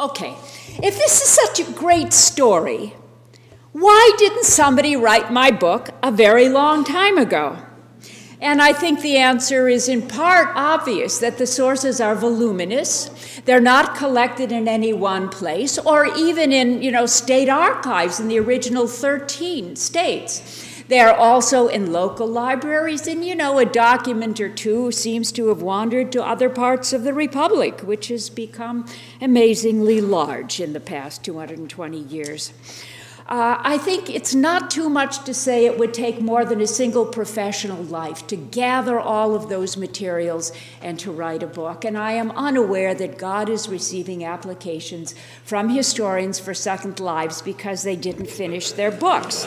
Okay, if this is such a great story, why didn't somebody write my book a very long time ago? And I think the answer is in part obvious, that the sources are voluminous. They're not collected in any one place, or even in, state archives in the original 13 states. They are also in local libraries, and, a document or two seems to have wandered to other parts of the Republic, which has become amazingly large in the past 220 years. I think it's not too much to say it would take more than a single professional life to gather all of those materials and to write a book. And I am unaware that God is receiving applications from historians for second lives because they didn't finish their books.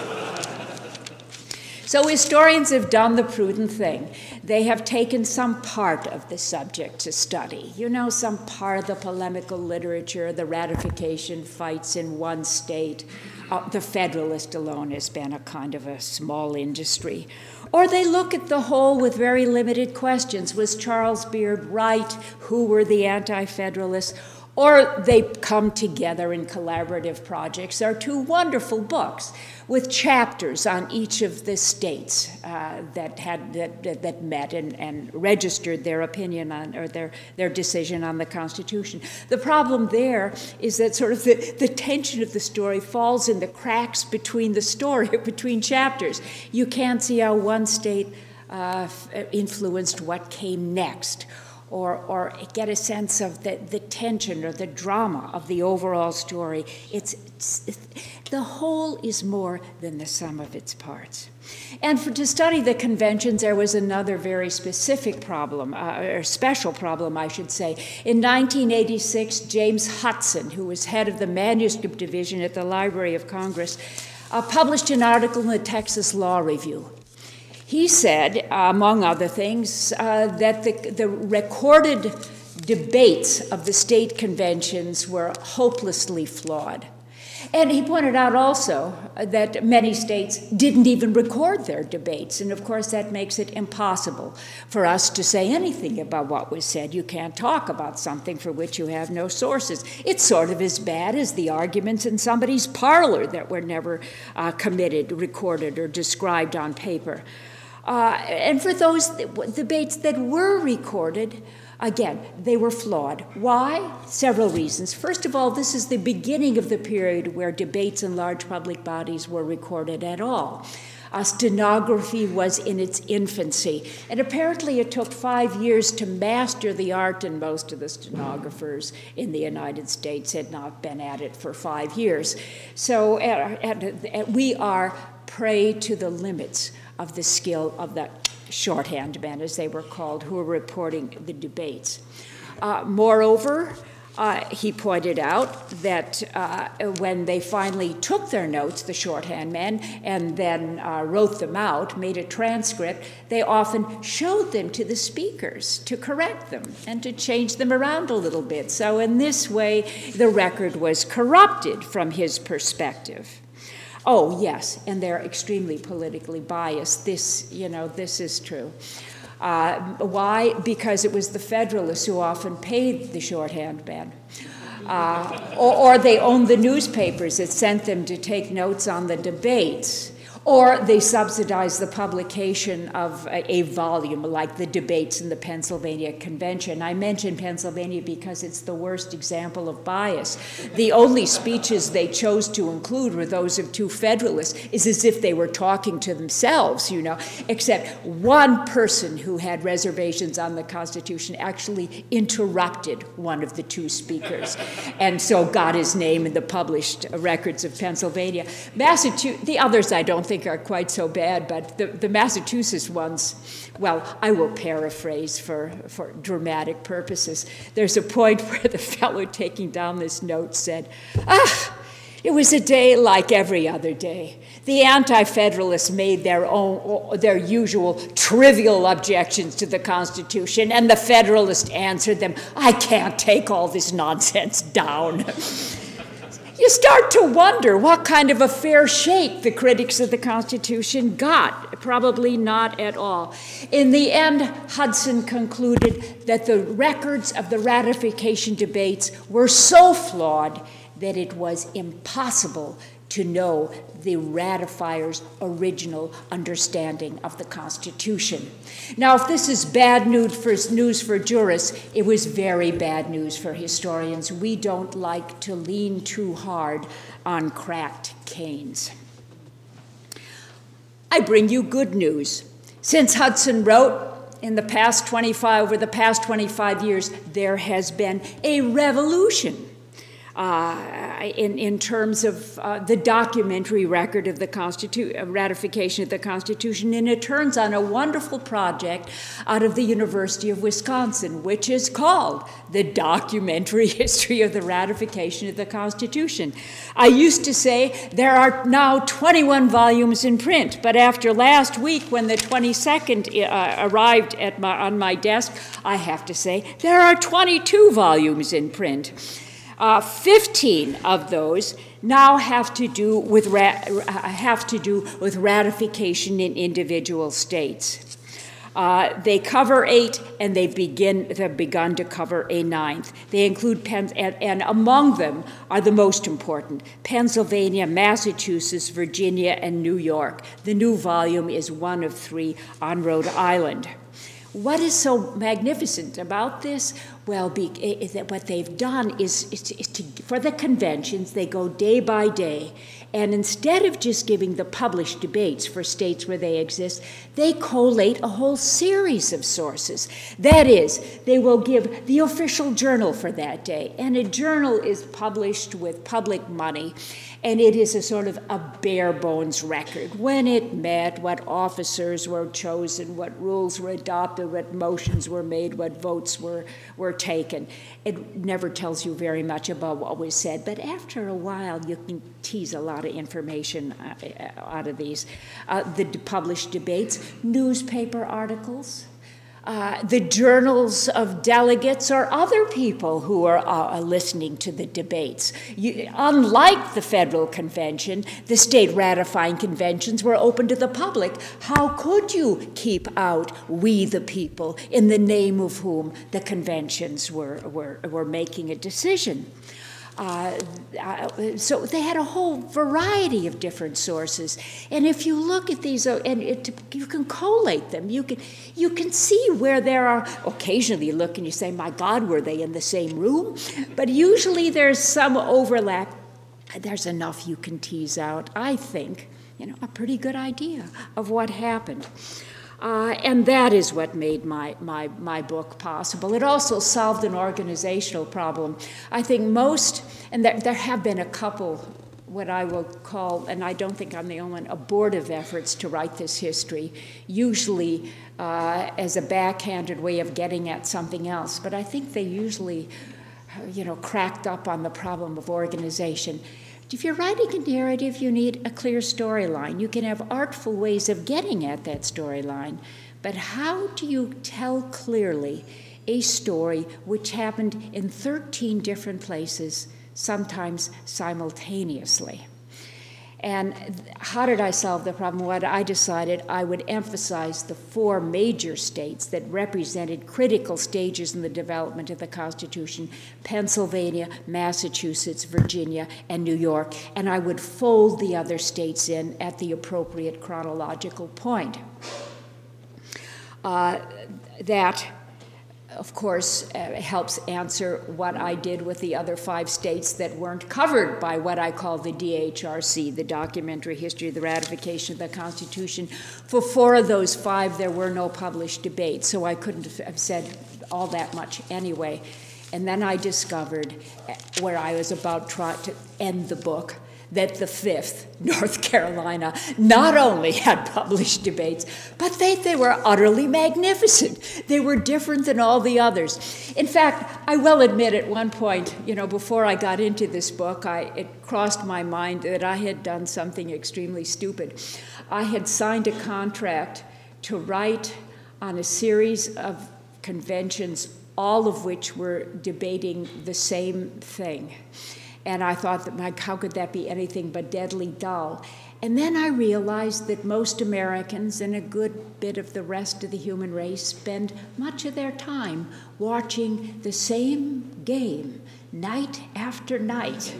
So historians have done the prudent thing. They have taken some part of the subject to study, some part of the polemical literature, the ratification fights in one state. The Federalist alone has been a kind of a small industry. Or they look at the whole with very limited questions. Was Charles Beard right? Who were the Anti-Federalists? Or they come together in collaborative projects. There are two wonderful books with chapters on each of the states that met and registered their opinion on, or their decision on the Constitution. The problem there is that sort of the tension of the story falls in the cracks between the story, between chapters. You can't see how one state influenced what came next, or get a sense of the tension or the drama of the overall story. The whole is more than the sum of its parts. And to study the conventions, there was another very specific problem, or special problem, I should say. In 1986, James Hudson, who was head of the manuscript division at the Library of Congress, published an article in the Texas Law Review. He said, among other things, that the recorded debates of the state conventions were hopelessly flawed. And he pointed out also that many states didn't even record their debates. And of course, that makes it impossible for us to say anything about what was said. You can't talk about something for which you have no sources. It's sort of as bad as the arguments in somebody's parlor that were never committed, recorded, or described on paper. And for those debates that were recorded, again, they were flawed. Why? Several reasons. First of all, this is the beginning of the period where debates in large public bodies were recorded at all. Stenography was in its infancy, and apparently it took 5 years to master the art, and most of the stenographers in the United States had not been at it for 5 years. So we are prey to the limits of the skill of the shorthand men, as they were called, who were reporting the debates. Moreover, he pointed out that when they finally took their notes, the shorthand men, and then wrote them out, made a transcript, they often showed them to the speakers to correct them and to change them around a little bit. So in this way, the record was corrupted from his perspective. Oh, yes, and they're extremely politically biased. This is true. Why? Because it was the Federalists who often paid the shorthand men. Or they owned the newspapers that sent them to take notes on the debates. Or they subsidized the publication of a volume, like the debates in the Pennsylvania Convention. I mention Pennsylvania because it's the worst example of bias. The only speeches they chose to include were those of two Federalists. It's as if they were talking to themselves, except one person who had reservations on the Constitution actually interrupted one of the two speakers, and so got his name in the published records of Pennsylvania. The others I don't think are quite so bad, but the Massachusetts ones, well, I will paraphrase for dramatic purposes. There's a point where the fellow taking down this note said, it was a day like every other day. The Anti-Federalists made their usual trivial objections to the Constitution, and the Federalists answered them, I can't take all this nonsense down. you start to wonder what kind of a fair shake the critics of the Constitution got. Probably not at all. In the end, Hudson concluded that the records of the ratification debates were so flawed that it was impossible to know the ratifiers' original understanding of the Constitution. Now, if this is bad news for jurists, it was very bad news for historians. We don't like to lean too hard on cracked canes. I bring you good news. Since Hudson wrote, over the past 25 years, there has been a revolution in terms of the documentary record of the ratification of the Constitution, and it turns on a wonderful project out of the University of Wisconsin, which is called the Documentary History of the Ratification of the Constitution. I used to say there are now 21 volumes in print, but after last week, when the 22nd arrived on my desk, I have to say there are 22 volumes in print. 15 of those now have to do with ratification in individual states. They cover 8, and they've begun to cover a 9th. They include and among them are the most important: Pennsylvania, Massachusetts, Virginia, and New York. The new volume is one of 3 on Rhode Island. What is so magnificent about this? Well, what they've done is for the conventions, they go day by day, and instead of just giving the published debates for states where they exist, they collate a whole series of sources. That is, they will give the official journal for that day, and a journal is published with public money, and it is a sort of a bare bones record. When it met, what officers were chosen, what rules were adopted, what motions were made, what votes were taken. It never tells you very much about what was said, but after a while you can tease a lot of information out of these. The published debates, newspaper articles, the journals of delegates or other people who are listening to the debates. Unlike the federal convention, the state ratifying conventions were open to the public. How could you keep out we the people, in the name of whom the conventions were making a decision? So they had a whole variety of different sources, and if you look at these, you can collate them. You can see where there are. Occasionally, you look and you say, "My God, were they in the same room?" But usually, there's some overlap. There's enough you can tease out, I think, a pretty good idea of what happened. And that is what made my book possible. It also solved an organizational problem. I think and there have been a couple, what I will call, and I don't think I'm the only one, abortive efforts to write this history, usually as a backhanded way of getting at something else. But I think they usually, cracked up on the problem of organization. If you're writing a narrative, you need a clear storyline. You can have artful ways of getting at that storyline, but how do you tell clearly a story which happened in 13 different places, sometimes simultaneously? And how did I solve the problem? What I decided, I would emphasize the 4 major states that represented critical stages in the development of the Constitution: Pennsylvania, Massachusetts, Virginia, and New York, and I would fold the other states in at the appropriate chronological point. That, of course, helps answer what I did with the other 5 states that weren't covered by what I call the DHRC, the Documentary History of the Ratification of the Constitution. For 4 of those 5, there were no published debates, so I couldn't have said all that much anyway. And then I discovered, where I was about to end the book, that the 5th, North Carolina, not only had published debates, but they were utterly magnificent. They were different than all the others. In fact, I will admit at one point, before I got into this book, it crossed my mind that I had done something extremely stupid. I had signed a contract to write on a series of conventions, all of which were debating the same thing. And I thought that, how could that be anything but deadly dull? And then I realized that most Americans and a good bit of the rest of the human race spend much of their time watching the same game night after night,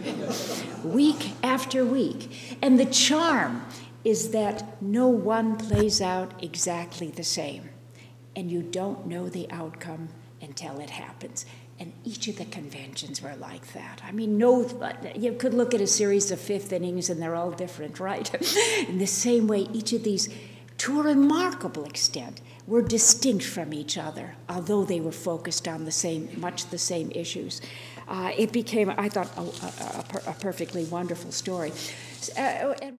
week after week. And the charm is that no one plays out exactly the same. And you don't know the outcome until it happens. And each of the conventions were like that. I mean, you could look at a series of fifth innings and they're all different, right? In the same way, each of these, to a remarkable extent, were distinct from each other, although they were focused on much the same issues. It became, I thought, a perfectly wonderful story.